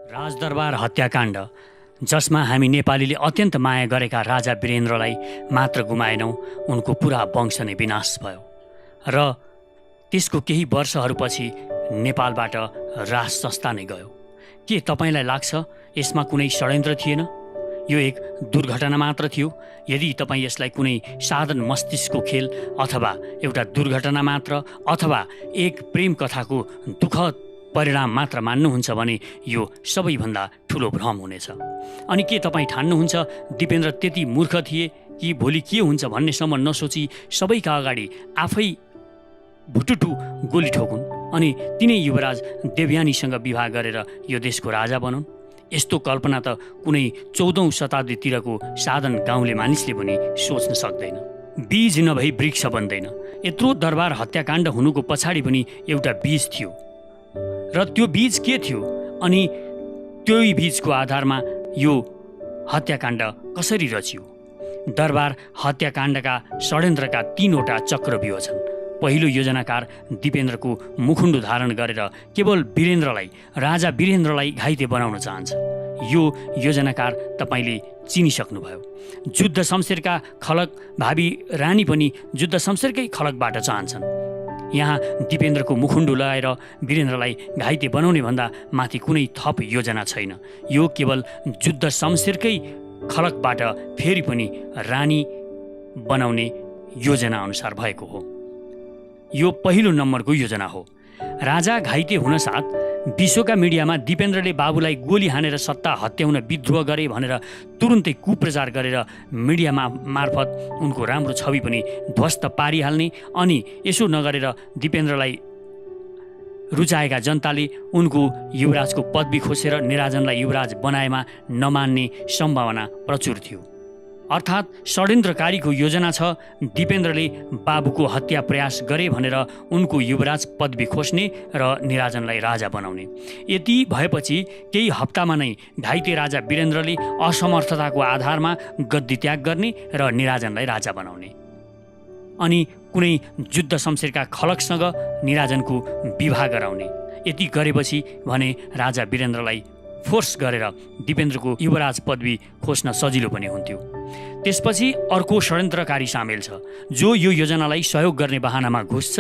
राजदरबार हत्याकाण्ड जसमा हामी नेपालीले अत्यन्त माया गरेका राजा वीरेन्द्रलाई मात्र गुमाएनौँ, उनको पुरा वंश नै विनाश भयो र त्यसको केही वर्षहरूपछि नेपालबाट राज संस्था नै गयो। के तपाईँलाई लाग्छ यसमा कुनै षड्यन्त्र थिएन? यो एक दुर्घटना मात्र थियो। यदि तपाईँ यसलाई कुनै साधारण मस्तिष्कको खेल अथवा एउटा दुर्घटना मात्र अथवा एक प्रेम कथाको दुःखद परिणाम मात्र मान्नुहुन्छ भने यो सबैभन्दा ठुलो भ्रम हुनेछ। अनि के तपाईँ ठान्नुहुन्छ दिपेन्द्र त्यति मूर्ख थिए कि भोलि के हुन्छ भन्नेसम्म नसोची सबैका अगाडि आफै भुटुटु गोली ठोकुन् अनि तिनै युवराज देवयानीसँग विवाह गरेर यो देशको राजा बनुन्? यस्तो कल्पना त कुनै 14औं शताब्दीतिरको साधारण गाउँले मानिसले पनि सोच्न सक्दैन। बीज नभई वृक्ष बन्दैन। यत्रो दरबार हत्याकाण्ड हुनुको पछाडि पनि एउटा बीज थियो र त्यो बीज के थियो अनि त्यही बीजको आधारमा यो हत्याकाण्ड कसरी रचियो? दरबार हत्याकाण्डका षड्यन्त्रका 3वटा चक्रव्यूह छन्। पहिलो योजनाकार दिपेन्द्रको मुखुण्डो धारण गरेर केवल वीरेन्द्रलाई, राजा वीरेन्द्रलाई घाइते बनाउन चाहन्छ। यो योजनाकार तपाईँले चिनिसक्नुभयो। जुद्ध शमशेरका खलक भावी रानी पनि जुद्ध शमशेरकै खलकबाट चाहन्छन्। यहाँ दिपेन्द्रको मुखुण्डो लगाएर वीरेन्द्रलाई घाइते बनाउने भन्दा माथि कुनै थप योजना छैन। यो केवल जुद्ध शमशेरकै खलकबाट फेरि पनि रानी बनाउने योजना अनुसार भएको हो। यो पहिलो नम्बरको योजना हो। राजा घाइते हुनसाथ विश्वका मिडियामा दिपेन्द्रले बाबुलाई गोली हानेर सत्ता हत्याउन विद्रोह गरे भनेर तुरुन्तै कुप्रचार गरेर मिडियामा मार्फत उनको राम्रो छवि पनि ध्वस्त पारिहाल्ने अनि यसो नगरेर दिपेन्द्रलाई रुचाएका जनताले उनको युवराजको पदवी खोसेर निराजनलाई युवराज बनाएमा नमान्ने सम्भावना प्रचुर थियो। अर्थात् षड्यन्त्रकारीको योजना छ दिपेन्द्रले बाबुको हत्या प्रयास गरे भनेर उनको युवराज पदवी खोज्ने र निराजनलाई राजा बनाउने। यति भएपछि केही हप्तामा नै घाइते राजा वीरेन्द्रले असमर्थताको आधारमा गद्दी त्याग गर्ने र निराजनलाई राजा बनाउने अनि कुनै जुद्ध शमशेरका खलकसँग निराजनको विवाह गराउने। यति गरेपछि भने राजा वीरेन्द्रलाई फोर्स गरेर दिपेन्द्रको युवराज पदवी खोज्न सजिलो पनि हुन्थ्यो। त्यसपछि अर्को षड्यन्त्रकारी सामेल छ जो यो योजनालाई सहयोग गर्ने बहानामा घुस्छ।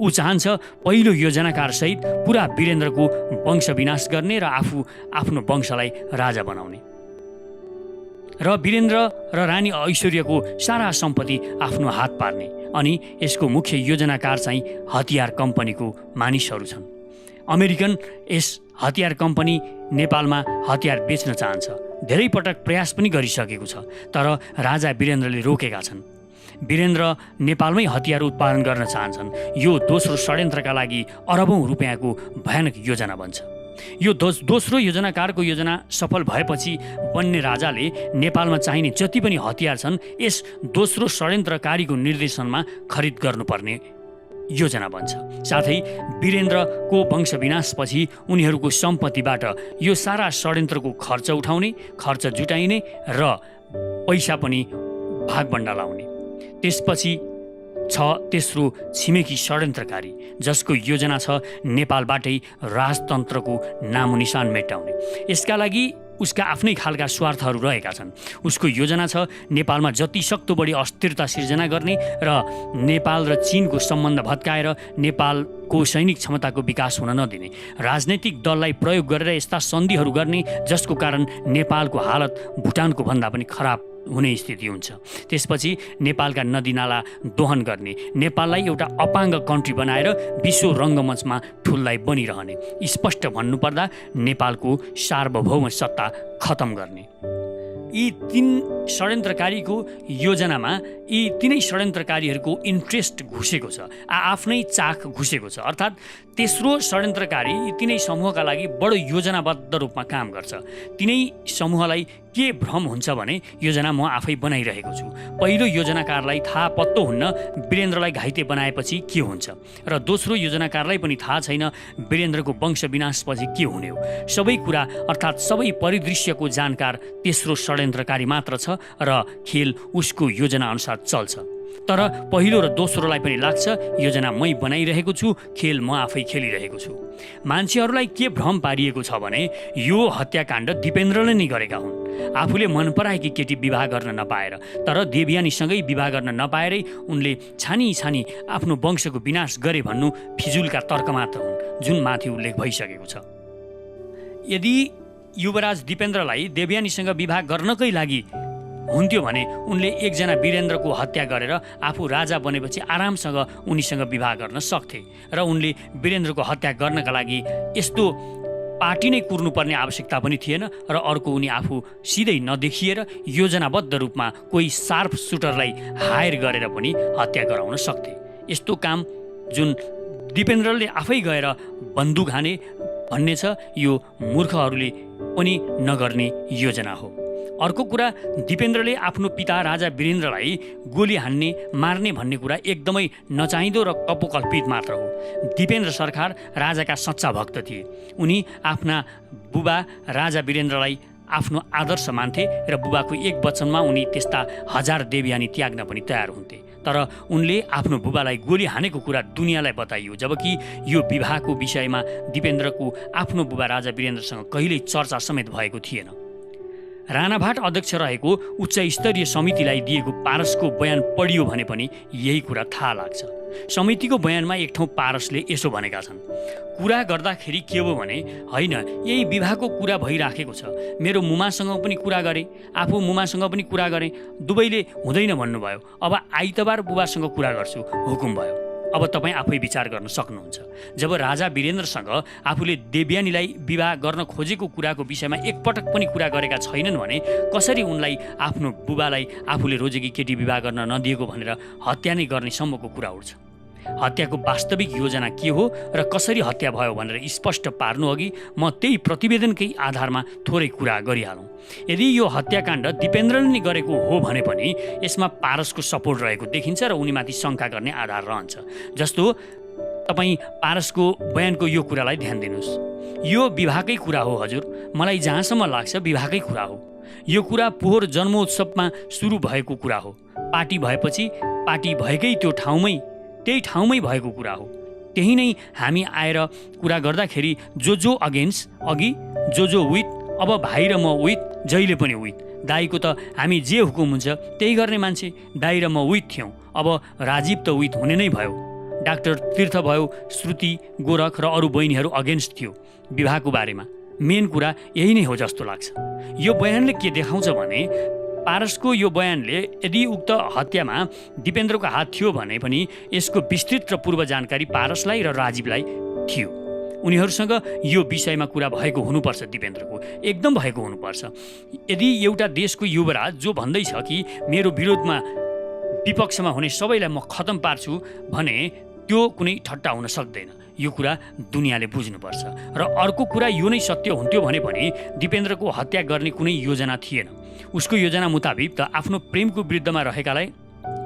ऊ चाहन्छ पहिलो योजनाकार सहित पुरा वीरेन्द्रको वंश विनाश गर्ने र आफ्नो वंशलाई राजा बनाउने र वीरेन्द्र र रानी ऐश्वर्यको सारा सम्पत्ति आफ्नो हात पार्ने। अनि यसको मुख्य योजनाकार चाहिँ हतियार कम्पनीको मानिसहरू छन्। अमेरिकन यस हतियार कम्पनी नेपालमा हतियार बेच्न चाहन्छ। धेरै पटक प्रयास पनि गरिसकेको छ, तर राजा वीरेन्द्रले रोकेका छन्। वीरेन्द्र नेपालमै हतियार उत्पादन गर्न चाहन्छन्। यो दोस्रो षड्यन्त्रका लागि अरबौं रुपियाँको भयानक योजना बन्छ। यो दोस्रो योजनाकारको योजना सफल भएपछि बन्ने राजाले नेपालमा चाहिने जति पनि हतियार छन् यस दोस्रो षड्यन्त्रकारीको निर्देशनमा खरिद गर्नुपर्ने योजना बन्छ। साथै वीरेन्द्रको वंश विनाशपछि उनीहरूको सम्पत्तिबाट यो सारा षड्यन्त्रको खर्च उठाउने, खर्च जुटाइने र पैसा पनि भागबण्डा लाउने। त्यसपछि छ तेस्रो छिमेकी षड्यन्त्रकारी जसको योजना छ नेपालबाटै राजतन्त्रको नामोनिशान मेटाउने। यसका लागि उसका आफ्नै खालका स्वार्थहरू रहेका छन्। उसको योजना छ नेपालमा जति सक्दो बढी अस्थिरता सिर्जना गर्ने र नेपाल र चीनको सम्बन्ध भत्काएर नेपालको सैनिक क्षमताको विकास हुन नदिने। राजनैतिक दललाई प्रयोग गरेर यस्ता सन्धिहरू गर्ने जसको कारण नेपालको हालत भुटानको भन्दा पनि खराब हुने स्थिति हुन्छ। त्यसपछि नेपालका नदीनाला दोहन गर्ने, नेपाललाई एउटा अपाङ्ग कन्ट्री बनाएर विश्व रङ्गमञ्चमा ठुल्लाई बनिरहने। स्पष्ट भन्नुपर्दा नेपालको सार्वभौम सत्ता खतम गर्ने। यी 3 षड्यन्त्रकारीको योजनामा यी तिनै षड्यन्त्रकारीहरूको इन्ट्रेस्ट घुसेको छ, आफ्नै चाख घुसेको छ। अर्थात् तेस्रो षड्यन्त्रकारी यी तिनै समूहका लागि बडो योजनाबद्ध रूपमा काम गर्छ। तिनै समूहलाई के भ्रम हुन्छ भने योजना म आफै बनाइरहेको छु। पहिलो योजनाकारलाई थाहा पत्तो हुन्न वीरेन्द्रलाई घाइते बनाएपछि के हुन्छ र दोस्रो योजनाकारलाई पनि थाहा छैन वीरेन्द्रको वंश विनाशपछि के हुने हो। सबै कुरा अर्थात् सबै परिदृश्यको जानकार तेस्रो षड्यन्त्रकारी मात्र छ र खेल उसको योजना अनुसार चल्छ। तर पहिलो र दोस्रोलाई पनि लाग्छ योजना मै बनाइरहेको छु, खेल म आफै खेलिरहेको छु। मान्छेहरूलाई के भ्रम पारिएको छ भने यो हत्याकाण्ड दिपेन्द्रले नै गरेका हुन्। आफूले मन पराएकी केटी विवाह गर्न नपाएर, तर देवयानीसँगै विवाह गर्न नपाएरै उनले छानी छानी आफ्नो वंशको विनाश गरे भन्नु फिजुलका तर्क मात्र हुन्, जुन माथि उल्लेख भइसकेको छ। यदि युवराज दिपेन्द्रलाई देवयानीसँग विवाह गर्नकै लागि हुन्थ्यो भने उनले एकजना वीरेन्द्रको हत्या गरेर आफू राजा बनेपछि आरामसँग उनीसँग विवाह गर्न सक्थे र उनले वीरेन्द्रको हत्या गर्नका लागि यस्तो पार्टी नै कुर्नुपर्ने आवश्यकता पनि थिएन र अर्को उनी आफू सिधै नदेखिएर योजनाबद्ध रूपमा कोही शार्प सुटरलाई हायर गरेर पनि हत्या गराउन सक्थे। यस्तो काम जुन दिपेन्द्रले आफै गएर बन्दुक हाने भन्ने छ, यो मूर्खहरूले पनि नगर्ने योजना हो। अर्को कुरा, दिपेन्द्रले आफ्नो पिता राजा वीरेन्द्रलाई गोली हान्ने मार्ने भन्ने कुरा एकदमै नचाहिँदो र कपोकल्पित मात्र हो। दिपेन्द्र सरकार राजाका सच्चा भक्त थिए। उनी आफ्ना बुबा राजा वीरेन्द्रलाई आफ्नो आदर्श मान्थे र बुबाको एक वचनमा उनी त्यस्ता 1000 देवयानी त्याग्न पनि तयार हुन्थे। तर उनले आफ्नो बुबालाई गोली हानेको कुरा दुनियाँलाई बताइयो, जबकि यो विवाहको विषयमा दिपेन्द्रको आफ्नो बुबा राजा वीरेन्द्रसँग कहिल्यै चर्चा समेत भएको थिएन। राणाभाट अध्यक्ष रहेको उच्च स्तरीय समितिलाई दिएको पारसको बयान पढियो भने पनि यही कुरा थाहा लाग्छ। समितिको बयानमा एक ठाउँ पारसले यसो भनेका छन्, कुरा गर्दाखेरि के हो भने होइन, यही विवाहको कुरा भइराखेको छ। मेरो मुमासँग पनि कुरा गरेँ, आफू मुमासँग पनि कुरा गरेँ, दुवैले हुँदैन भन्नुभयो। अब आइतबार बुबासँग कुरा गर्छु, हुकुम भयो। अब तपाईँ आफै विचार गर्न सक्नुहुन्छ। जब राजा वीरेन्द्रसँग आफूले देवयानीलाई विवाह गर्न खोजेको कुराको विषयमा एकपटक पनि कुरा गरेका छैनन् भने कसरी उनलाई आफ्नो बुबालाई आफूले रोजेकी केटी विवाह गर्न नदिएको भनेर हत्या नै गर्ने सम्मको कुरा उठ्छ। हत्याको वास्तविक योजना के हो र कसरी हत्या भयो भनेर स्पष्ट पार्नु अघि म त्यही प्रतिवेदनकै आधारमा थोरै कुरा गरिहालौँ। यदि यो हत्याकाण्ड दिपेन्द्रले नै गरेको हो भने पनि यसमा पारसको सपोर्ट रहेको देखिन्छ र उनीमाथि शङ्का गर्ने आधार रहन्छ। जस्तो तपाईँ पारसको बयानको यो कुरालाई ध्यान दिनुहोस्, यो विवाहकै कुरा हो हजुर, मलाई जहाँसम्म लाग्छ विवाहकै कुरा हो। यो कुरा पोहोर जन्मोत्सवमा सुरु भएको कुरा हो। पार्टी भएपछि पार्टी भएकै त्यो त्यही ठाउँमै भएको कुरा हो। त्यही नै हामी आएर कुरा गर्दाखेरि जो अगेन्स्ट अघि, जो विथ, अब भाइ र म विथ, जहिले पनि विथ। दाईको त हामी जे हुकुम हुन्छ त्यही गर्ने मान्छे, दाई र म विथ थियौँ। अब राजीव त विथ हुने नै भयो। डाक्टर तीर्थ भयो, श्रुति, गोरख र अरू बहिनीहरू अगेन्स्ट थियो विवाहको बारेमा। मेन कुरा यही नै हो जस्तो लाग्छ। यो बयानले के देखाउँछ भने पारसको यो बयानले यदि उक्त हत्यामा दिपेन्द्रको हात थियो भने पनि यसको विस्तृत र पूर्व जानकारी पारसलाई र राजीवलाई थियो। उनीहरूसँग यो विषयमा कुरा भएको हुनुपर्छ, दिपेन्द्रको एकदम भएको हुनुपर्छ। यदि एउटा देशको युवराज जो भन्दैछ कि मेरो विरोधमा विपक्षमा हुने सबैलाई म खतम पार्छु भने त्यो कुनै ठट्टा हुन सक्दैन। यो कुरा दुनियाँले बुझ्नुपर्छ। र अर्को कुरा यो नै सत्य हुन्थ्यो भने पनि दिपेन्द्रको हत्या गर्ने कुनै योजना थिएन। उसको योजना मुताबिक त आफ्नो प्रेमको विरुद्धमा रहेकालाई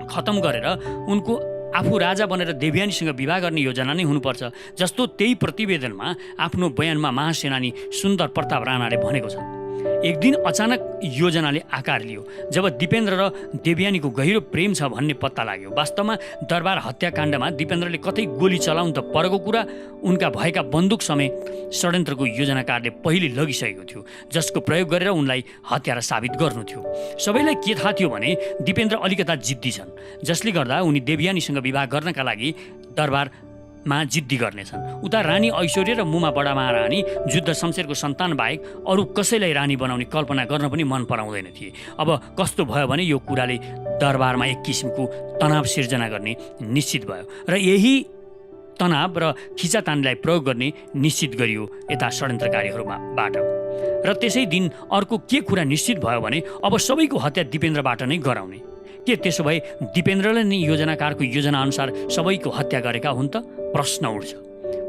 खतम गरेर उनको आफू राजा बनेर देवयानीसँग विवाह गर्ने योजना नै हुनुपर्छ, जस्तो त्यही प्रतिवेदनमा आफ्नो बयानमा महासेनानी सुन्दर प्रताप राणाले भनेको छ। एक दिन अचानक योजनाले आकार लियो जब दिपेन्द्र र देवयानीको गहिरो प्रेम छ भन्ने पत्ता लाग्यो। वास्तवमा दरबार हत्याकाण्डमा दिपेन्द्रले कतै गोली चलाउन त परेको कुरा उनका भएका बन्दुक समेत षड्यन्त्रको योजनाकारले पहिले लगिसकेको थियो, जसको प्रयोग गरेर उनलाई हत्यारा साबित गर्नु थियो। सबैलाई के थाहा थियो भने दिपेन्द्र अलिकता जिद्दी छन्, जसले गर्दा उनी देवयानीसँग विवाह गर्नका लागि दरबारमा जिद्दी गर्नेछन्। उता रानी ऐश्वर्या र मुमा बडा महारानी जुद्ध शमशेरको सन्तान बाहेक अरू कसैलाई रानी बनाउने कल्पना गर्न पनि मन पराउँदैन थिए। अब कस्तो भयो भने यो कुराले दरबारमा एक किसिमको तनाव सिर्जना गर्ने निश्चित भयो र यही तनाव र खिचातानीलाई प्रयोग गर्ने निश्चित गरियो यता षड्यन्त्रकारीहरूबाट। र त्यसै दिन अर्को के कुरा निश्चित भयो भने अब सबैको हत्या दिपेन्द्रबाट नै गराउने। के त्यसो भए दिपेन्द्रले नै योजनाकारको योजनाअनुसार सबैको हत्या गरेका हुन् त? प्रश्न उठ्छ।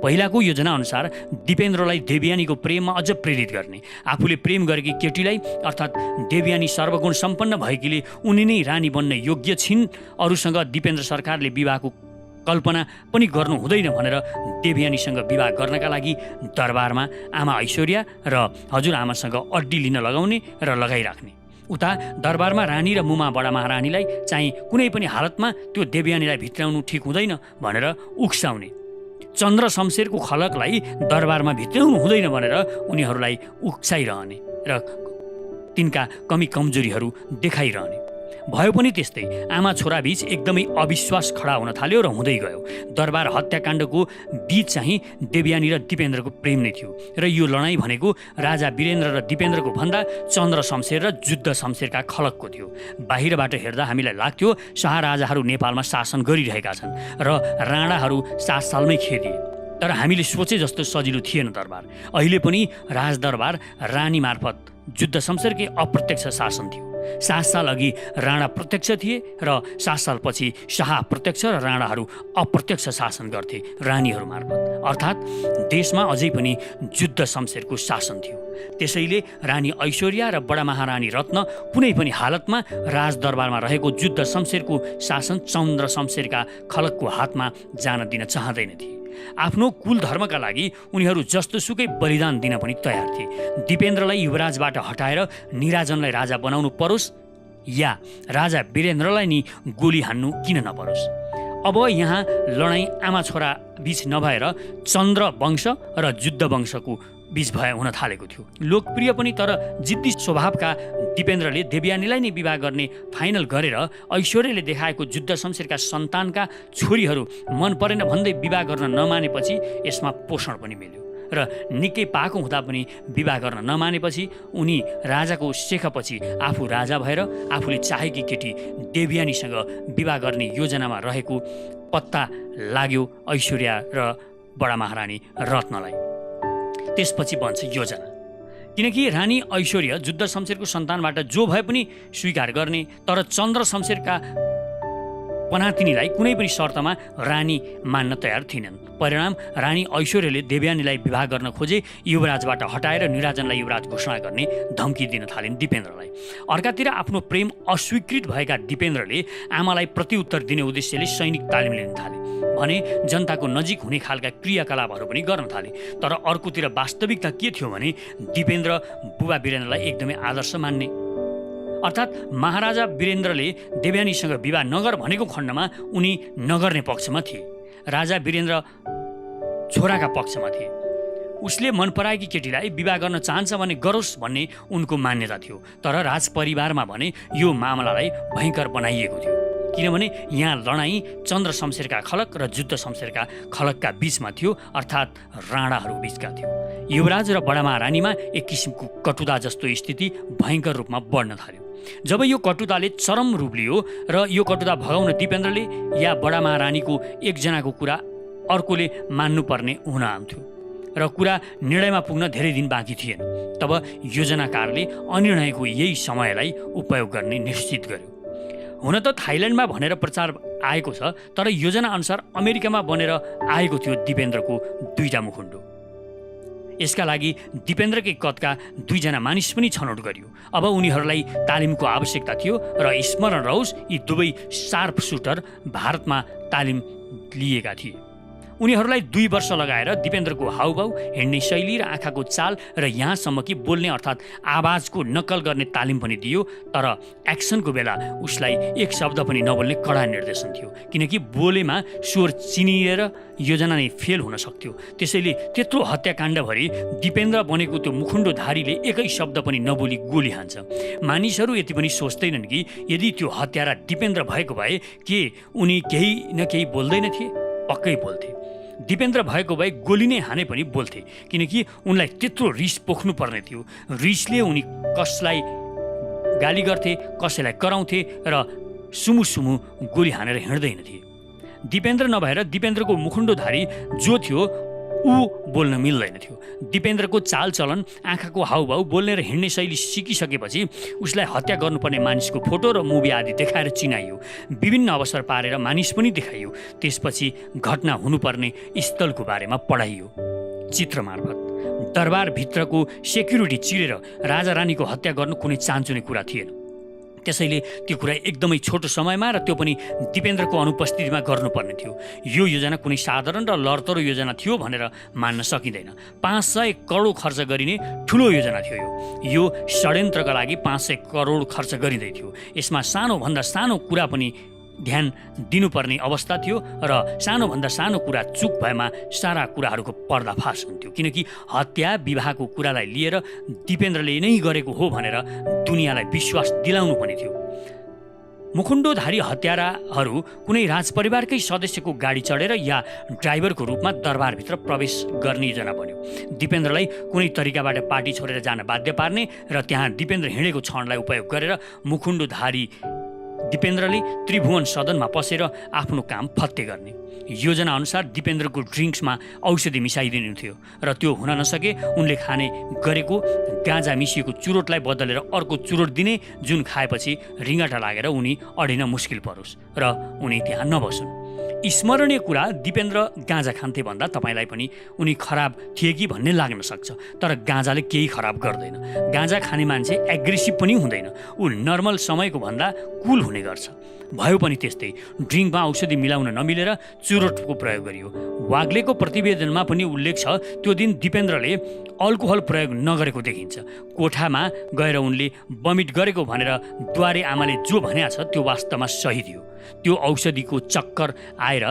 पहिलाको योजनाअनुसार दिपेन्द्रलाई देवयानीको प्रेममा अझ प्रेरित गर्ने, आफूले प्रेम गरेकी केटीलाई अर्थात् देवयानी सर्वगुण सम्पन्न भएकीले उनी नै रानी बन्न योग्य छिन्, अरूसँग दिपेन्द्र सरकारले विवाहको कल्पना पनि गर्नु हुँदैन भनेर देवयानीसँग विवाह गर्नका लागि दरबारमा आमा ऐश्वर्या र हजुरआमासँग अड्डी लिन लगाउने र लगाइराख्ने। उता दरबारमा रानी र मुमा बडा महारानीलाई चाहिँ कुनै पनि हालतमा त्यो देवयानीलाई भित्राउनु ठिक हुँदैन भनेर उक्साउने, चन्द्र शमशेरको खलकलाई दरबारमा भित्राउनु हुँदैन भनेर उनीहरूलाई उक्साइरहने र तिनका कमी कमजोरीहरू देखाइरहने। भयो पनि त्यस्तै आमा छोरा बीच एकदमै अविश्वास खडा हुन थाल्यो र हुँदै गयो। दरबार हत्याकाण्डको बीच चाहिँ देवयानी र दिपेन्द्रको प्रेम नै थियो र यो लडाइँ भनेको राजा वीरेन्द्र र दिपेन्द्रको भन्दा चन्द्र शमशेर र जुद्ध शमशेरका खलकको थियो। बाहिरबाट हेर्दा हामीलाई लाग्थ्यो शाहराजाहरू नेपालमा शासन गरिरहेका छन् र राणाहरू 7 सालमै खेदिए, तर हामीले सोचे जस्तो सजिलो थिएन दरबार। अहिले पनि राजदरबार रानी मार्फत जुद्ध शमशेरकै अप्रत्यक्ष शासन थियो। 7 साल अघि राणा प्रत्यक्ष थिए र 7 सालपछि शाह प्रत्यक्ष र राणाहरू अप्रत्यक्ष शासन गर्थे रानीहरू मार्फत, अर्थात् देशमा अझै पनि जुद्ध शमशेरको शासन थियो। त्यसैले रानी ऐश्वर्या र बडा महारानी रत्न कुनै पनि हालतमा राजदरबारमा रहेको जुद्ध शमशेरको शासन चन्द्र शमशेरका खलकको हातमा जान दिन चाहँदैनथे। आफ्नो कुल धर्मका लागि उनीहरू जस्तोसुकै बलिदान दिन पनि तयार थिए। दिपेन्द्रलाई युवराजबाट हटाएर निराजनलाई राजा बनाउनु परोस् या राजा वीरेन्द्रलाई नि गोली हान्नु किन नपरोस्। अब यहाँ लडाइँ आमा छोरा बीच नभएर चन्द्र वंश र जुद्ध वंशको बीच हुन थालेको थियो। लोकप्रिय पनि तर जिद्दी स्वभावका दिपेन्द्रले देवयानीलाई नै विवाह गर्ने फाइनल गरेर ऐश्वर्यले देखाएको जुद्ध शमशेरका सन्तानका छोरीहरू मन परेन भन्दै विवाह गर्न नमानेपछि यसमा पोषण पनि मिल्यो र निकै पाएको हुँदा पनि विवाह गर्न नमानेपछि उनी राजाको सेखपछि आफू राजा भएर आफूले चाहेकी केटी देवयानीसँग विवाह गर्ने योजनामा रहेको पत्ता लाग्यो ऐश्वर्या र बडा महारानी रत्नलाई। त्यसपछि बन्छ योजना, किनकि रानी ऐश्वर्या जुद्ध शमशेरको सन्तानबाट जो भए पनि स्वीकार गर्ने, तर चन्द्र शमशेरका पनातिनीलाई कुनै पनि शर्तमा रानी मान्न तयार थिएनन्। परिणाम रानी ऐश्वर्यले देवयानीलाई विवाह गर्न खोजे युवराजबाट हटाएर निराजनलाई युवराज घोषणा गर्ने धम्की दिन थालिन् दिपेन्द्रलाई। अर्कातिर आफ्नो प्रेम अस्वीकृत भएका दिपेन्द्रले आमालाई प्रत्युत्तर दिने उद्देश्यले सैनिक तालिम लिन थाले भने जनताको नजिक हुने खालका क्रियाकलापहरू पनि गर्न थाले। तर अर्कोतिर वास्तविकता के थियो भने दिपेन्द्र बुबा वीरेन्द्रलाई एकदमै आदर्श मान्ने, अर्थात् महाराजा वीरेन्द्रले देवयानीसँग विवाह नगर भनेको खण्डमा उनी नगर्ने पक्षमा थिए, राजा वीरेन्द्र छोराका पक्षमा थिए। उसले मन पराएकी केटीलाई विवाह गर्न चाहन्छ भने गरोस् भन्ने उनको मान्यता थियो। तर राजपरिवारमा भने यो मामलालाई भयङ्कर बनाइएको थियो, किनभने यहाँ लडाइँ चन्द्र शमशेरका खलक र जुद्ध शमशेरका खलकका बीचमा थियो, अर्थात् राणाहरू बीचका थियो। युवराज र बडा महारानीमा एक किसिमको कटुता जस्तो स्थिति भयङ्कर रूपमा बढ्न थाल्यो। जब यो कटुताले चरम रूप लियो र यो कटुता भगाउन दिपेन्द्रले या बडा महारानीको एकजनाको कुरा अर्कोले मान्नुपर्ने हुन आउँथ्यो र कुरा निर्णयमा पुग्न धेरै दिन बाँकी थिएन। तब योजनाकारले अनिर्णयको यही समयलाई उपयोग गर्ने निश्चित गर्यो। हुन त थाइल्यान्डमा भनेर प्रचार आएको छ, तर योजना अनुसार अमेरिकामा बनेर आएको थियो दिपेन्द्रको 2टा मुखुन्डो। यसका लागि दिपेन्द्रकै कदका 2 जना मानिस पनि छनौट गरियो। अब उनीहरूलाई तालिमको आवश्यकता थियो र स्मरण रहोस् यी दुवै शार्प सुटर भारतमा तालिम लिएका थिए। उनीहरूलाई 2 वर्ष लगाएर दिपेन्द्रको हाउभाउ, हिँड्ने शैली र आँखाको चाल र यहाँसम्म कि बोल्ने अर्थात् आवाजको नक्कल गर्ने तालिम पनि दियो। तर एक्सनको बेला उसलाई एक शब्द पनि नबोल्ने कडा निर्देशन थियो, किनकि बोलेमा स्वर चिनिएर योजना नै फेल हुन सक्थ्यो। त्यसैले त्यत्रो हत्याकाण्डभरि दिपेन्द्र बनेको त्यो मुखुन्डोधारीले एकै शब्द पनि नबोली गोली हान्छ। मानिसहरू यति पनि सोच्दैनन् कि यदि त्यो हत्यारा दिपेन्द्र भएको भए के उनी केही न केही बोल्दैनथे? पक्कै बोल्थे। दिपेन्द्र भएको भए गोली नै हाने पनि बोल्थे, किनकि उनलाई त्यत्रो रिस पोख्नु पर्ने थियो। रिसले उनी कसलाई गाली गर्थे, कसैलाई कराउँथे र सुमु गोली हानेर हिँड्दैनथे। दिपेन्द्र नभएर दिपेन्द्रको मुखुन्डोधारी जो थियो ऊ बोल्न मिल्दैन थियो। दिपेन्द्रको चालचलन, आँखाको हाउभाउ, बोल्ने र हिँड्ने शैली सिकिसकेपछि उसलाई हत्या गर्नुपर्ने मानिसको फोटो र मुभी आदि देखाएर चिनाइयो। विभिन्न अवसर पारेर मानिस पनि देखाइयो। त्यसपछि घटना हुनुपर्ने स्थलको बारेमा पढाइयो चित्र मार्फत। दरबारभित्रको सेक्युरिटी चिरेर राजा रानीको हत्या गर्नु कुनै चान्चुने कुरा थिएन। त्यसैले त्यो कुरा एकदमै छोटो समयमा र त्यो पनि दिपेन्द्रको अनुपस्थितिमा गर्नुपर्ने थियो। यो योजना कुनै साधारण र लडतरो योजना थियो भनेर मान्न सकिँदैन। 500 करोड खर्च गरिने ठुलो योजना थियो यो षड्यन्त्रका लागि 500 करोड खर्च गरिँदै थियो। यसमा सानोभन्दा सानो कुरा पनि ध्यान दिनुपर्ने अवस्था थियो र सानोभन्दा सानो कुरा चुक भएमा सारा कुराहरूको पर्दाफास हुन्थ्यो, किनकि हत्या विवाहको कुरालाई लिएर दिपेन्द्रले नै गरेको हो भनेर दुनियाँलाई विश्वास दिलाउनु पनि थियो। मुखुन्डोधारी हत्याराहरू कुनै राजपरिवारकै सदस्यको गाडी चढेर या ड्राइभरको रूपमा दरबारभित्र प्रवेश गर्ने योजना बन्यो। दिपेन्द्रलाई कुनै तरिकाबाट पार्टी छोडेर जान बाध्य पार्ने र त्यहाँ दिपेन्द्र हिँडेको क्षणलाई उपयोग गरेर मुखुन्डोधारी दिपेन्द्रले त्रिभुवन सदनमा पसेर आफ्नो काम फत्ते गर्ने। योजना अनुसार दिपेन्द्रको ड्रिङ्क्समा औषधि मिसाइदिनु थियो र त्यो हुन नसके उनले खाने गरेको गाँजा मिसिएको चुरोटलाई बदलेर अर्को चुरोट दिने, जुन खाएपछि रिङ्गटा लागेर उनी अडिन मुस्किल परोस् र उनी त्यहाँ नबसुन्। स्मरणीय कुरा, दिपेन्द्र गाँजा खान्थे भन्दा तपाईँलाई पनि उनी खराब थिए कि भन्ने लाग्न सक्छ, तर गाँजाले केही खराब गर्दैन। गाँजा खाने मान्छे एग्रेसिभ पनि हुँदैन, ऊ नर्मल समयको भन्दा कुल हुने गर्छ। भयो पनि त्यस्तै, ड्रिङ्कमा औषधि मिलाउन नमिलेर चुरोटको प्रयोग गरियो। वाग्लेको प्रतिवेदनमा पनि उल्लेख छ त्यो दिन दिपेन्द्रले अल्कोहल प्रयोग नगरेको देखिन्छ। कोठामा गएर उनले बमिट गरेको भनेर द्वारे आमाले जो भनेको छ त्यो वास्तवमा सही थियो। त्यो औषधिको चक्कर आएर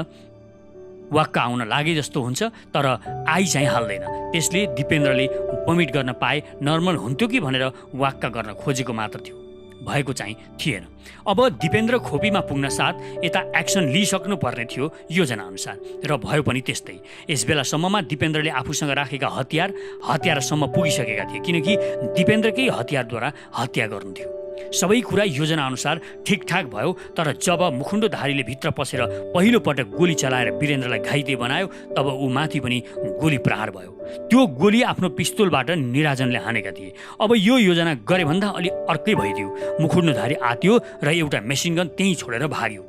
वाक्क आउन लागे जस्तो हुन्छ, तर आई चाहिँ हाल्दैन। त्यसले दिपेन्द्रले बमिट गर्न पाए नर्मल हुन्थ्यो कि भनेर वाक्क गर्न खोजेको मात्र थियो, भएको चाहिँ थिएन। अब दिपेन्द्र खोपीमा पुग्न साथ यता एक्सन लिइसक्नु पर्ने थियो योजना अनुसार, र भयो पनि त्यस्तै। यस बेलासम्ममा दिपेन्द्रले आफूसँग राखेका हतियारसम्म पुगिसकेका थिए, किनकि दिपेन्द्रकै हतियारद्वारा हत्या गर्नु थियो। सबै कुरा योजना अनुसार ठिकठाक भयो, तर जब मुखुन्डोधारीले भित्र पसेर पहिलो पटक गोली चलाएर वीरेन्द्रलाई घाइते बनायो तब ऊ माथि पनि गोली प्रहार भयो। त्यो गोली आफ्नो पिस्तोलबाट निराजनले हानेका थिए। अब यो योजना गरे भन्दा अलि अर्कै भइदियो। मुखुन्डोधारी आत्यो र एउटा मेसिनगन त्यहीँ छोडेर भाग्यो।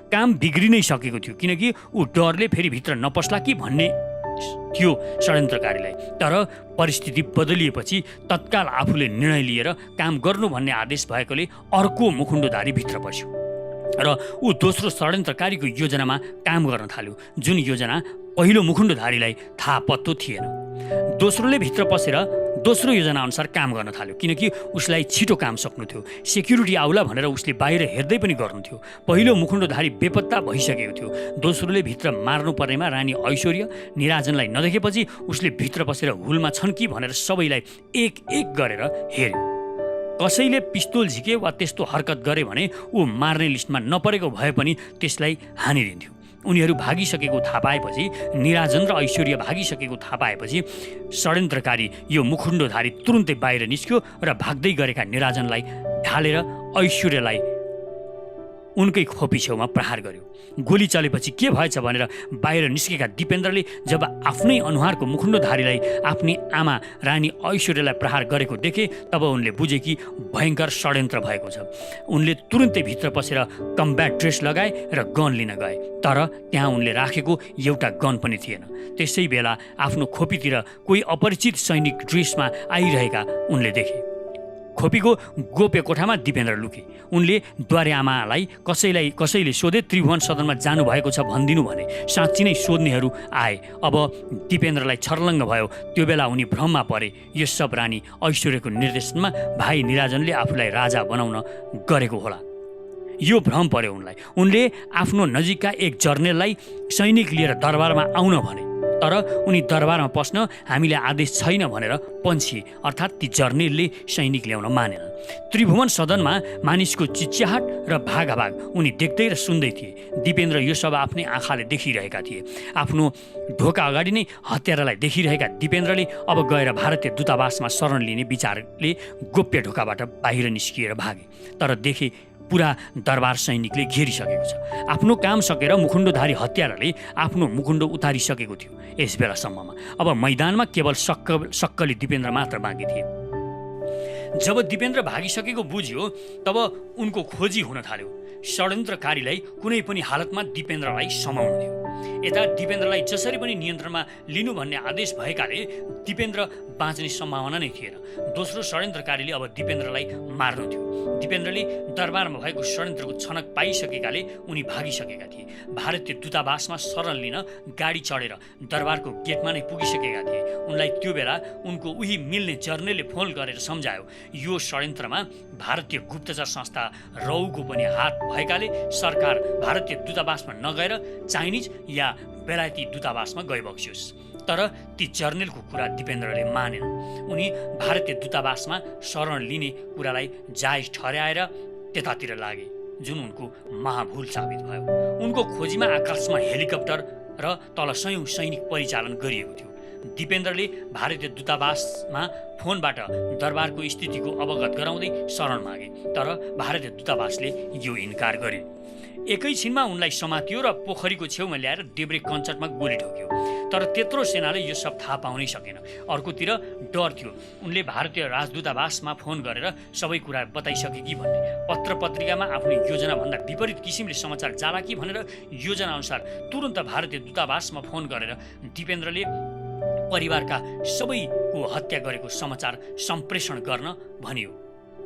काम बिग्रिनै सकेको थियो, किनकि ऊ डरले फेरि भित्र नपस्ला कि भन्ने थियो षड्यन्त्रकारीलाई। तर परिस्थिति बदलिएपछि तत्काल आफूले निर्णय लिएर काम गर्नु भन्ने आदेश भएकोले अर्को मुखुन्डोधारी भित्र पस्यो र ऊ दोस्रो षड्यन्त्रकारीको योजनामा काम गर्न थाल्यो, जुन योजना पहिलो मुखुन्डोधारीलाई थाहा पत्तो थिएन। दोस्रोले भित्र पसेर दोस्रो योजना अनुसार काम गर्न थाल्यो, किनकि उसलाई छिटो काम सक्नु थियो। सेक्युरिटी आउला भनेर उसले बाहिर हेर्दै पनि गर्नु थियो। पहिलो मुखुन्डोधारी बेपत्ता भइसकेको थियो। दोस्रोले भित्र मार्नुपर्नेमा रानी ऐश्वर्या निराजनलाई नदेखेपछि उसले भित्र पसेर हुलमा छन् कि भनेर सबैलाई एक एक गरेर हेर्यो। कसैले पिस्तोल झिके वा त्यस्तो हरकत गरे भने ऊ मार्ने लिस्टमा नपरेको भए पनि त्यसलाई हानिदिन्थ्यो। उनीहरू भागिसकेको थाहा पाएपछि, निराजन र ऐश्वर्या भागिसकेको थाहा पाएपछि षड्यन्त्रकारी यो मुखुन्डोधारी तुरुन्तै बाहिर निस्क्यो र भाग्दै गरेका निराजनलाई ढालेर ऐश्वर्यालाई उनकै खोपी छेउमा प्रहार गर्यो। गोली चलेपछि के भएछ भनेर बाहिर निस्केका दिपेन्द्रले जब आफ्नै अनुहारको मुखुन्डोधारीलाई आफ्नी आमा रानी ऐश्वर्यालाई प्रहार गरेको देखे तब उनले बुझे कि भयङ्कर षड्यन्त्र भएको छ। उनले तुरुन्तै भित्र पसेर कम्ब्याट ड्रेस लगाए र गन लिन गए, तर त्यहाँ उनले राखेको एउटा गन पनि थिएन। त्यसै बेला आफ्नो खोपीतिर कोही अपरिचित सैनिक ड्रेसमा आइरहेका उनले देखे। खोपीको गोप्य कोठामा दिपेन्द्र लुके। उनले द्वारे आमालाई कसैले सोधे त्रिभुवन सदनमा जानुभएको छ भनिदिनु भने। साँच्ची नै सोध्नेहरू आए। अब दिपेन्द्रलाई छर्लङ्ग भयो। त्यो बेला उनी भ्रममा परे। यो सब रानी ऐश्वर्यको निर्देशनमा भाइ निराजनले आफूलाई राजा बनाउन गरेको होला। यो भ्रम पर्यो उनलाई। उनले आफ्नो नजिकका एक जर्नेललाई सैनिक लिएर दरबारमा आउन भने, तर उनी दरबारमा पस्न हामीले आदेश छैन भनेर पन्छिए, अर्थात् ती जर्नेलले सैनिक ल्याउन मानेन। त्रिभुवन सदनमा मानिसको चिच्याहाट र भागाभाग उनी देख्दै र सुन्दै थिए। दिपेन्द्र यो सब आफ्नै आँखाले देखिरहेका थिए। आफ्नो ढोका अगाडि नै हत्यारालाई देखिरहेका दिपेन्द्रले अब गएर भारतीय दूतावासमा शरण लिने विचारले गोप्य ढोकाबाट बाहिर निस्किएर भागे। तर देखे पुरा दरबार सैनिकले घेरिसकेको छ। आफ्नो काम सकेर मुखुन्डोधारी हत्याराले आफ्नो मुखुन्डो उतारिसकेको थियो यस बेलासम्ममा। अब मैदानमा केवल सक्कली दिपेन्द्र मात्र बाँकी थिए। जब दिपेन्द्र भागिसकेको बुझ्यो तब उनको खोजी हुन थाल्यो। षड्यन्त्रकारीलाई कुनै पनि हालतमा दिपेन्द्रलाई समाउनु थियो। यता दिपेन्द्रलाई जसरी पनि नियन्त्रणमा लिनु भन्ने आदेश भएकाले दिपेन्द्र बाँच्ने सम्भावना नै थिएन। दोस्रो षड्यन्त्रकारीले अब दिपेन्द्रलाई मार्नु थियो। दिपेन्द्रले दरबारमा भएको षड्यन्त्रको छनक पाइसकेकाले उनी भागिसकेका थिए। भारतीय दूतावासमा शरण लिन गाडी चढेर दरबारको गेटमा नै पुगिसकेका थिए। उनलाई त्यो बेला उनको उही मिल्ने जर्नेलले फोन गरेर सम्झायो यो षड्यन्त्रमा भारतीय गुप्तचर संस्था रौको पनि हात भएकाले सरकार भारतीय दूतावासमा नगएर चाइनिज या बेलायती दूतावासमा गइबक्सियोस्। तर ती जर्नेलको कुरा दिपेन्द्रले मानेन। उनी भारतीय दूतावासमा शरण लिने कुरालाई जायज ठहर्याएर त्यतातिर लागे, जुन उनको महाभूल साबित भयो। उनको खोजीमा आकाशमा हेलिकप्टर र तल सयौं सैनिक परिचालन गरिएको थियो। दिपेन्द्रले भारतीय दूतावासमा फोनबाट दरबारको स्थितिको अवगत गराउँदै शरण मागे, तर भारतीय दूतावासले यो इन्कार गरे। एकैछिनमा उनलाई समातियो र पोखरीको छेउमा ल्याएर देब्रे कञ्चटमा गोली ठोक्यो। तर त्यत्रो सेनाले यो सब थाहा पाउनै सकेन। अर्कोतिर डर थियो। उनले भारतीय राजदूतावासमा फोन गरेर सबै कुरा बताइसके कि भन्ने, पत्र पत्रिकामा आफ्नो योजनाभन्दा विपरीत किसिमले समाचार जाला कि भनेर योजना अनुसार तुरन्त भारतीय दूतावासमा फोन गरेर दिपेन्द्रले परिवारका सबैको हत्या गरेको समाचार सम्प्रेषण गर्न भनियो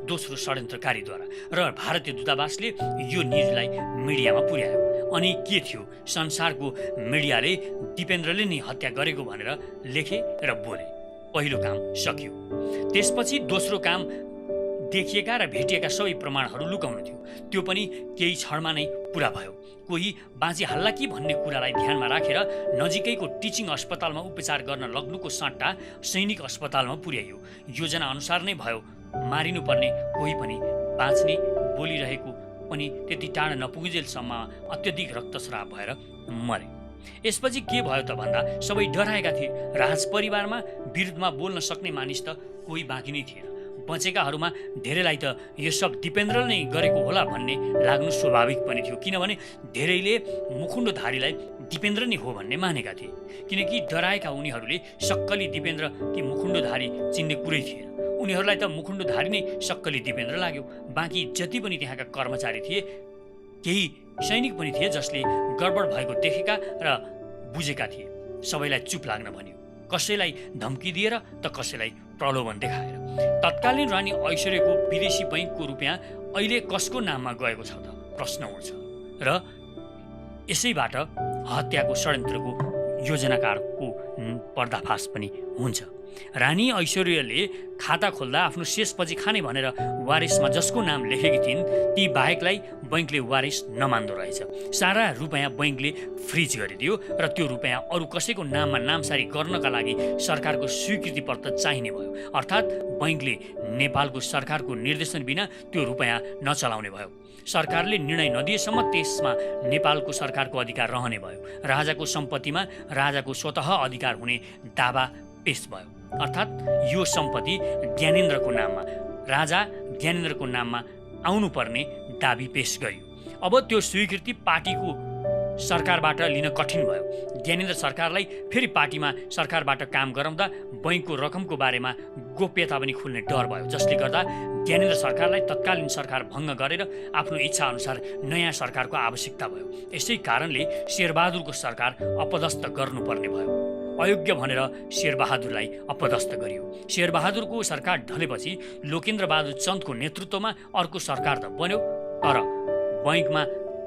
दोस्रो षड्यन्त्रकारीद्वारा, र भारतीय दूतावासले यो न्युजलाई मिडियामा पुर्यायो। अनि के थियो, संसारको मिडियाले दिपेन्द्रले नै हत्या गरेको भनेर लेखे र बोले। पहिलो काम सकियो। त्यसपछि दोस्रो काम देखिएका र भेटिएका सबै प्रमाणहरू लुकाउनु थियो। त्यो पनि केही क्षणमा नै पुरा भयो। कोही बाँचिहाल्ला कि भन्ने कुरालाई ध्यानमा राखेर नजिकैको टिचिङ अस्पतालमा उपचार गर्न लग्नुको सट्टा सैनिक अस्पतालमा पुर्याइयो। योजना अनुसार नै भयो। मारिनुपर्ने कोही पनि बाँच्ने, बोलिरहेको पनि त्यति टाढा नपुगेजेलसम्म अत्यधिक रक्तस्राव भएर मरे। यसपछि के भयो त भन्दा सबै डराएका थिए। राज परिवारमा विरुद्धमा बोल्न सक्ने मानिस त कोही बाँकी नै थिएन। बचेकाहरूमा धेरैलाई त यो सब दिपेन्द्रले नै गरेको होला भन्ने लाग्नु स्वाभाविक पनि थियो, किनभने धेरैले मुखुन्डोधारीलाई दिपेन्द्र नै हो भन्ने मानेका थिए। किनकि डराएका उनीहरूले सक्कली दिपेन्द्र कि मुखुन्डोधारी चिन्ने कुरै थिएन। उनीहरूलाई त मुखुन्डोधारी नै सक्कली दिपेन्द्र लाग्यो। बाँकी जति पनि त्यहाँका कर्मचारी थिए, केही सैनिक पनि थिए जसले गडबड भएको देखेका र बुझेका थिए। सबैलाई चुप लाग्न भन्यो, कसैलाई धम्की दिएर त कसैलाई प्रलोभन देखाएर। तत्कालीन रानी ऐश्वर्यको विदेशी बैंकको रुपियाँ अहिले कसको नाममा गएको छ त प्रश्न उठ्छ र यसैबाट हत्याको षड्यन्त्रको योजनाकारको पर्दाफास पनि हुन्छ। रानी ऐश्वर्यले खाता खोल्दा आफ्नो शेषपछि खाने भनेर वारिसमा जसको नाम लेखेकी थिइन्, ती बाहेकलाई बैंकले वारिस नमान्दो रहेछ। सारा रुपियाँ बैंकले फ्रिज गरिदियो र त्यो रुपियाँ अरू कसैको नाममा नामसारी गर्नका लागि सरकारको स्वीकृति पत्र चाहिने भयो। अर्थात् बैंकले नेपालको सरकारको निर्देशन बिना त्यो रुपियाँ नचलाउने भयो। सरकारले निर्णय नदिएसम्म त्यसमा नेपालको सरकारको अधिकार रहने भयो। राजाको सम्पत्तिमा राजाको स्वतः अधिकार हुने दावा पेश भयो। अर्थात् यो सम्पत्ति ज्ञानेन्द्रको नाममा, राजा ज्ञानेन्द्रको नाममा आउनुपर्ने दाबी पेश गरियो। अब त्यो स्वीकृति पार्टीको सरकारबाट लिन कठिन भयो। ज्ञानेन्द्र सरकारलाई फेरि पार्टीमा सरकारबाट काम गराउँदा बैंकको रकमको बारेमा गोप्यता पनि खुल्ने डर भयो, जसले गर्दा ज्ञानेन्द्र सरकारलाई तत्कालीन सरकार भङ्ग गरेर आफ्नो इच्छा अनुसार नयाँ सरकारको आवश्यकता भयो। यसै कारणले शेरबहादुरको सरकार अपदस्थ गर्नुपर्ने भयो। अयोग्य भनेर शेरबहादुरलाई अपदस्थ गरियो। शेरबहादुरको सरकार ढलेपछि लोकेन्द्रबहादुर चन्दको नेतृत्वमा अर्को सरकार त बन्यो, तर बैंकमा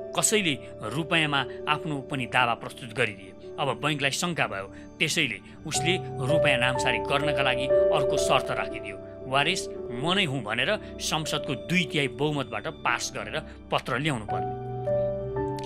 कसैले रुपियाँमा आफ्नो पनि दावा प्रस्तुत गरिदिए। अब बैंकलाई शङ्का भयो, त्यसैले उसले रुपियाँ नामसारी गर्नका लागि अर्को शर्त राखिदियो। वारिस म नै हुँ भनेर संसदको 2/3 बहुमतबाट पास गरेर पत्र ल्याउनु पर्ने।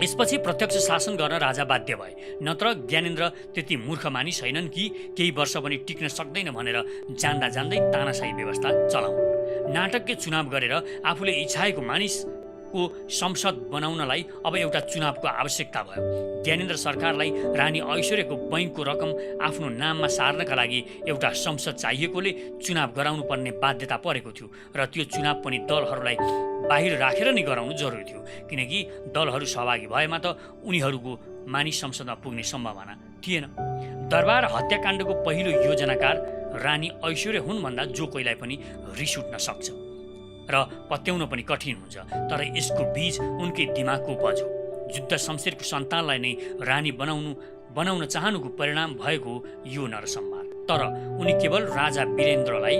यसपछि प्रत्यक्ष शासन गर्न राजा बाध्य भए, नत्र ज्ञानेन्द्र त्यति मूर्ख मानिस छैनन् कि केही वर्ष पनि टिक्न सक्दैन भनेर जान्दा जान्दै तानाशाही व्यवस्था चलाउन्। नाटकीय चुनाव गरेर आफूले इच्छाएको मानिसको संसद बनाउनलाई अब एउटा चुनावको आवश्यकता भयो। ज्ञानेन्द्र सरकारलाई रानी ऐश्वर्यको बैंकको रकम आफ्नो नाममा सार्नका लागि एउटा संसद चाहिएकोले चुनाव गराउनु पर्ने बाध्यता परेको थियो र त्यो चुनाव पनि दलहरूलाई बाहिर राखेर नै गराउनु जरुरी थियो, किनकि दलहरू सहभागी भएमा त उनीहरूको मानिस संसदमा पुग्ने सम्भावना थिएन। दरबार हत्याकाण्डको पहिलो योजनाकार रानी ऐश्वर्य हुन् भन्दा जो कोहीलाई पनि रिस उठ्न सक्छ र पत्याउन पनि कठिन हुन्छ, तर यसको बीज उनकै दिमागको उपज हो, जुद्ध शमशेरको सन्तानलाई नै रानी बनाउन चाहनुको परिणाम भएको यो नरसंहार। तर उनी केवल राजा वीरेन्द्रलाई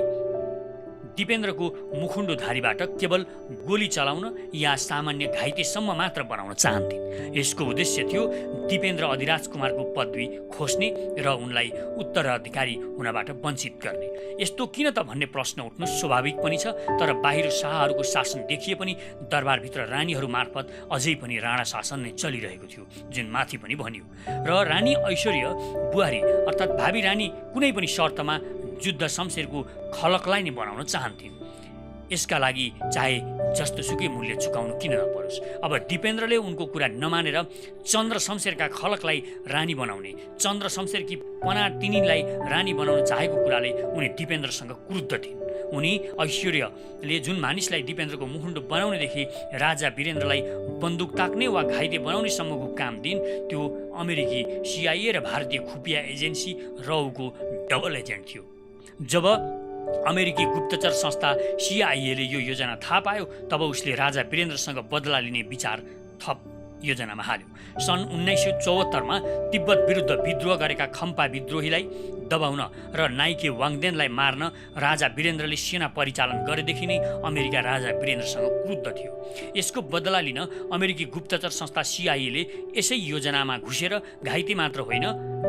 दिपेन्द्रको मुखुन्डोधारीबाट केवल गोली चलाउन या सामान्य घाइतेसम्म मात्र बनाउन चाहन्थिन्। यसको उद्देश्य थियो दिपेन्द्र अधिराज कुमारको पदवी खोज्ने र उनलाई उत्तराधिकारी हुनबाट वञ्चित गर्ने। यस्तो किन त भन्ने प्रश्न उठ्नु स्वाभाविक पनि छ, तर बाहिर शाहहरूको शासन देखिए पनि दरबारभित्र रानीहरू मार्फत अझै पनि राणा शासन नै चलिरहेको थियो, जुन माथि पनि भनियो। र रानी ऐश्वर्य बुहारी अर्थात् भावी रानी कुनै पनि शर्तमा जुद्ध शमशेरको खलकलाई नै बनाउन चाहन्थिन्। यसका लागि चाहे जस्तोसुकै मूल्य चुकाउनु किन नपरोस्। अब दिपेन्द्रले उनको कुरा नमानेर चन्द्र शमशेरका खलकलाई रानी बनाउने, चन्द्र शमशेरकी पनातिनीलाई रानी बनाउन चाहेको कुराले उनी दिपेन्द्रसँग क्रुद्ध थिइन्। उनी ऐश्वर्यले जुन मानिसलाई दिपेन्द्रको मुखुन्डो बनाउनेदेखि राजा वीरेन्द्रलाई बन्दुक ताक्ने वा घाइते बनाउनेसम्मको काम दिइन्, त्यो अमेरिकी CIA र भारतीय खुफिया एजेन्सी रौको डबल एजेन्ट थियो। जब अमेरिकी गुप्तचर संस्था CIAले यो योजना थाहा पायो, तब उसले राजा वीरेन्द्रसँग बदला लिने विचार थप योजनामा हाल्यो। सन् 1974मा तिब्बत विरुद्ध विद्रोह गरेका खम्पा विद्रोहीलाई दबाउन र नाइके वाङदेनलाई मार्न राजा वीरेन्द्रले सेना परिचालन गरेदेखि नै अमेरिका राजा वीरेन्द्रसँग क्रुद्ध थियो। यसको बदला लिन अमेरिकी गुप्तचर संस्था CIAले यसै योजनामा घुसेर घाइते मात्र होइन,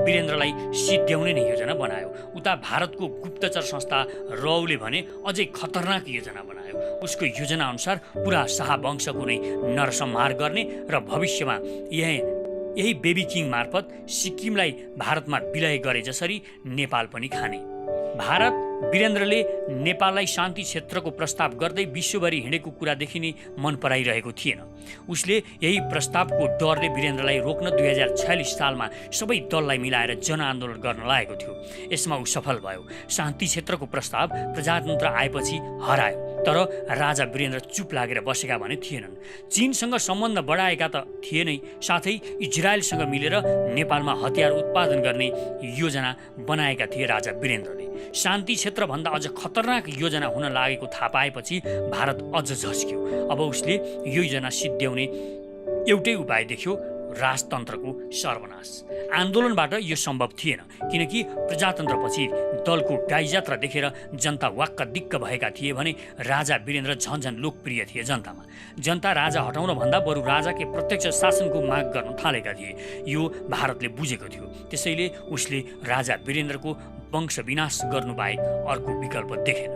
वीरेन्द्रलाई सिद्ध्याउने नै योजना बनायो। उता भारतको गुप्तचर संस्था रौले भने अझै खतरनाक योजना बनायो। उसको योजना अनुसार पुरा शाहवंशको नै नरसंहार गर्ने र भविष्यमा यही बेबी किङ मार्फत सिक्किमलाई भारतमा विलय गरे जसरी नेपाल पनि खाने। भारत वीरेन्द्रले नेपाललाई शान्ति क्षेत्रको प्रस्ताव गर्दै विश्वभरि हिँडेको कुरादेखि नै मन पराइरहेको थिएन। उसले यही प्रस्तावको डरले वीरेन्द्रलाई रोक्न 2046 सालमा सबै दललाई मिलाएर जनआन्दोलन गर्न लागेको थियो। यसमा ऊ सफल भयो। शान्ति क्षेत्रको प्रस्ताव प्रजातन्त्र आएपछि हरायो, तर राजा वीरेन्द्र चुप लागेर बसेका भने थिएनन्। चीनसँग सम्बन्ध बढाएका त थिए नै, साथै इजरायलसँग मिलेर नेपालमा हतियार उत्पादन गर्ने योजना बनाएका थिए राजा वीरेन्द्रले। शान्ति क्षेत्रभन्दा अझ खतरनाक योजना हुन लागेको थाहा पाएपछि भारत अझ झस्क्यो। अब उसले यो योजना सिद्ध्याउने एउटै उपाय देख्यो, राजतन्त्रको सर्वनाश। आन्दोलनबाट यो सम्भव थिएन, किनकि प्रजातन्त्रपछि दलको गाईजात्रा देखेर जनता वाक्क दिक्क भएका थिए भने राजा वीरेन्द्र झन्झन लोकप्रिय थिए जनतामा। जनता राजा हटाउन भन्दा बरु राजाकै प्रत्यक्ष शासनको माग गर्न थालेका थिए। यो भारतले बुझेको थियो। त्यसैले उसले राजा वीरेन्द्रको वंश विनाश गर्नुबाहेक अर्को विकल्प देखेन।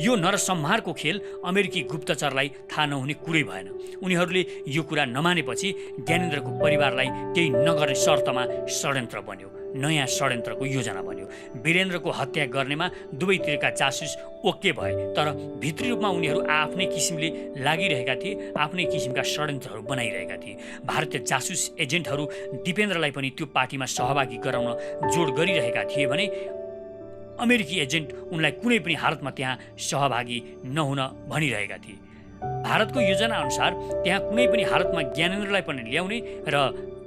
यो नरसंहारको खेल अमेरिकी गुप्तचरलाई थाहा नहुने कुरै भएन। उनीहरूले यो कुरा नमानेपछि ज्ञानेन्द्रको परिवारलाई केही नगर्ने शर्तमा षड्यन्त्र बन्यो, नयाँ षड्यन्त्रको योजना बन्यो। वीरेन्द्रको हत्या गर्नेमा दुवैतिरका जासुस ओके भए, तर भित्री रूपमा उनीहरू आफ्नै किसिमले लागिरहेका थिए, आफ्नै किसिमका षड्यन्त्रहरू बनाइरहेका थिए। भारतीय जासुस एजेन्टहरू दिपेन्द्रलाई पनि त्यो पार्टीमा सहभागी गराउन जोड गरिरहेका थिए भने अमेरिकी एजेन्ट उनलाई कुनै पनि हालतमा त्यहाँ सहभागी नहुन भनिरहेका थिए। भारतको योजना अनुसार त्यहाँ कुनै पनि हालतमा ज्ञानेन्द्रलाई पनि ल्याउने र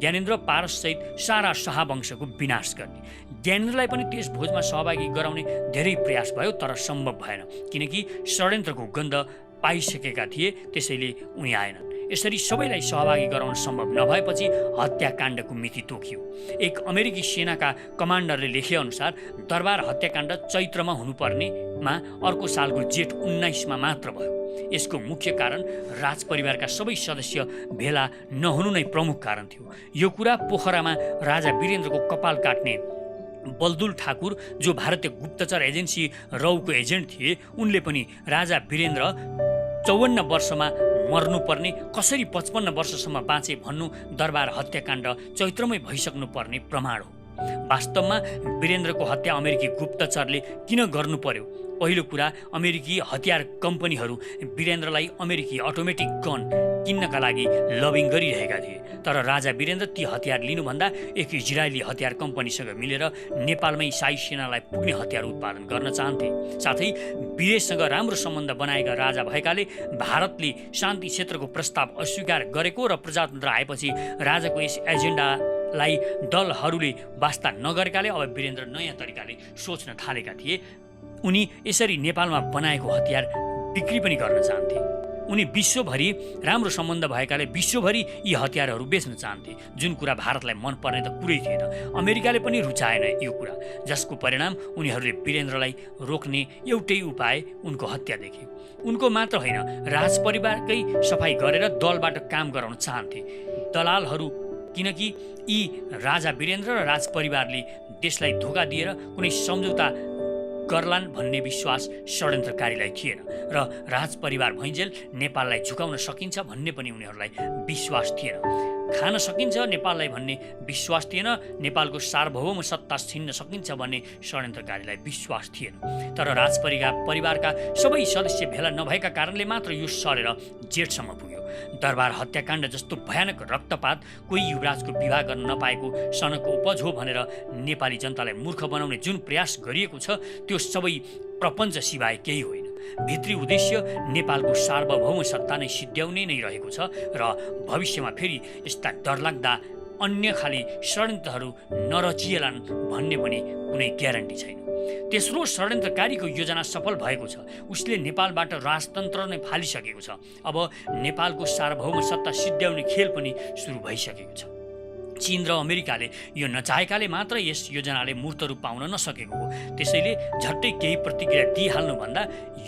ज्ञानेन्द्र पारससहित सारा शाहवंशको विनाश गर्ने। ज्ञानेन्द्रलाई पनि त्यस भोजमा सहभागी गराउने धेरै प्रयास भयो, तर सम्भव भएन, किनकि षड्यन्त्रको गन्ध पाइसकेका थिए, त्यसैले उनी आएनन्। यसरी सबैलाई सहभागी गराउन सम्भव नभएपछि हत्याकाण्डको मिति तोकियो। एक अमेरिकी सेनाका कमान्डरले लेखेअनुसार दरबार हत्याकाण्ड चैत्रमा हुनुपर्नेमा अर्को सालको जेठ 19मा मात्र भयो। यसको मुख्य कारण राजपरिवारका सबै सदस्य भेला नहुनु नै प्रमुख कारण थियो। यो कुरा पोखरामा राजा वीरेन्द्रको कपाल काट्ने बलदुल ठाकुर, जो भारतीय गुप्तचर एजेन्सी रौको एजेन्ट थिए, उनले पनि राजा वीरेन्द्र 54 वर्षमा मर्नुपर्ने, कसरी 55 वर्षसम्म बाँचे भन्नु दरबार हत्याकाण्ड चैत्रमै भइसक्नुपर्ने प्रमाण हो। वास्तवमा वीरेन्द्रको हत्या अमेरिकी गुप्तचरले किन गर्नु पर्यो? पहिलो कुरा, अमेरिकी हतियार कम्पनीहरू वीरेन्द्रलाई अमेरिकी अटोमेटिक गन किन्नका लागि लबिङ गरिरहेका थिए, तर राजा वीरेन्द्र ती हतियार लिनुभन्दा एक इजरायली हतियार कम्पनीसँग मिलेर नेपालमै शाही सेनालाई पुग्ने हतियार उत्पादन गर्न चाहन्थे। साथै विदेशसँग राम्रो सम्बन्ध बनाएका राजा भएकाले भारतले शान्ति क्षेत्रको प्रस्ताव अस्वीकार गरेको र प्रजातन्त्र आएपछि राजाको यस एजेन्डालाई दलहरूले वास्ता नगरेकाले अब वीरेन्द्र नयाँ तरिकाले सोच्न थालेका थिए। उनी यसरी नेपालमा बनाएको हतियार बिक्री पनि गर्न चाहन्थे। उनी विश्वभरि राम्रो सम्बन्ध भएकाले विश्वभरि यी हतियारहरू बेच्न चाहन्थे, जुन कुरा भारतलाई मन पर्ने त कुरै थिएन। अमेरिकाले पनि रुचाएन यो कुरा, जसको परिणाम उनीहरूले वीरेन्द्रलाई रोक्ने एउटै उपाय उनको हत्या देखे। उनको मात्र होइन, राजपरिवारकै सफाई गरेर दलबाट काम गराउन चाहन्थे दलालहरू, किनकि यी राजा वीरेन्द्र र राजपरिवारले देशलाई धोका दिएर कुनै सम्झौता गर्लान् भन्ने विश्वास षड्यन्त्रकारीलाई थिएन र राजपरिवार भइन्जेल नेपाललाई झुकाउन सकिन्छ भन्ने पनि उनीहरूलाई विश्वास थिएन। खान सकिन्छ नेपाललाई भन्ने विश्वास थिएन। नेपालको सार्वभौम सत्ता छिन्न सकिन्छ भन्ने षड्यन्त्रकारीलाई विश्वास थिएन। तर राजपरिवारका सबै सदस्य भेला नभएका कारणले मात्र यो सरेर जेठसम्म पुग्यो। दरबार हत्याकाण्ड जस्तो भयानक रक्तपात कोही युवराजको विवाह गर्न नपाएको सनको उपज हो भनेर नेपाली जनतालाई मूर्ख बनाउने जुन प्रयास गरिएको छ, त्यो सबै प्रपञ्च सिवाय केही होइन। भित्री उद्देश्य नेपालको सार्वभौम सत्ता नै सिद्ध्याउने नै रहेको छ र भविष्यमा फेरि यस्ता डरलाग्दा अन्य खाली षड्यन्त्रहरू नरचिएलान् भन्ने पनि कुनै ग्यारेन्टी छैन। तेस्रो षड्यन्त्रकारीको योजना सफल भएको छ। उसले नेपालबाट राजतन्त्र नै फालिसकेको छ। अब नेपालको सार्वभौम सत्ता सिद्ध्याउने खेल पनि सुरु भइसकेको छ। चीन र अमेरिकाले यो नचाहेकाले मात्र यस योजनाले मूर्त रूप पाउन नसकेको हो। त्यसैले झट्टै केही प्रतिक्रिया दिइहाल्नुभन्दा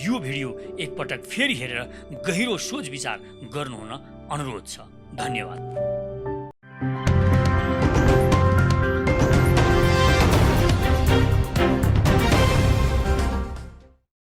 यो भिडियो एकपटक फेरि हेरेर गहिरो सोच विचार गर्नुहुन अनुरोध छ। धन्यवाद।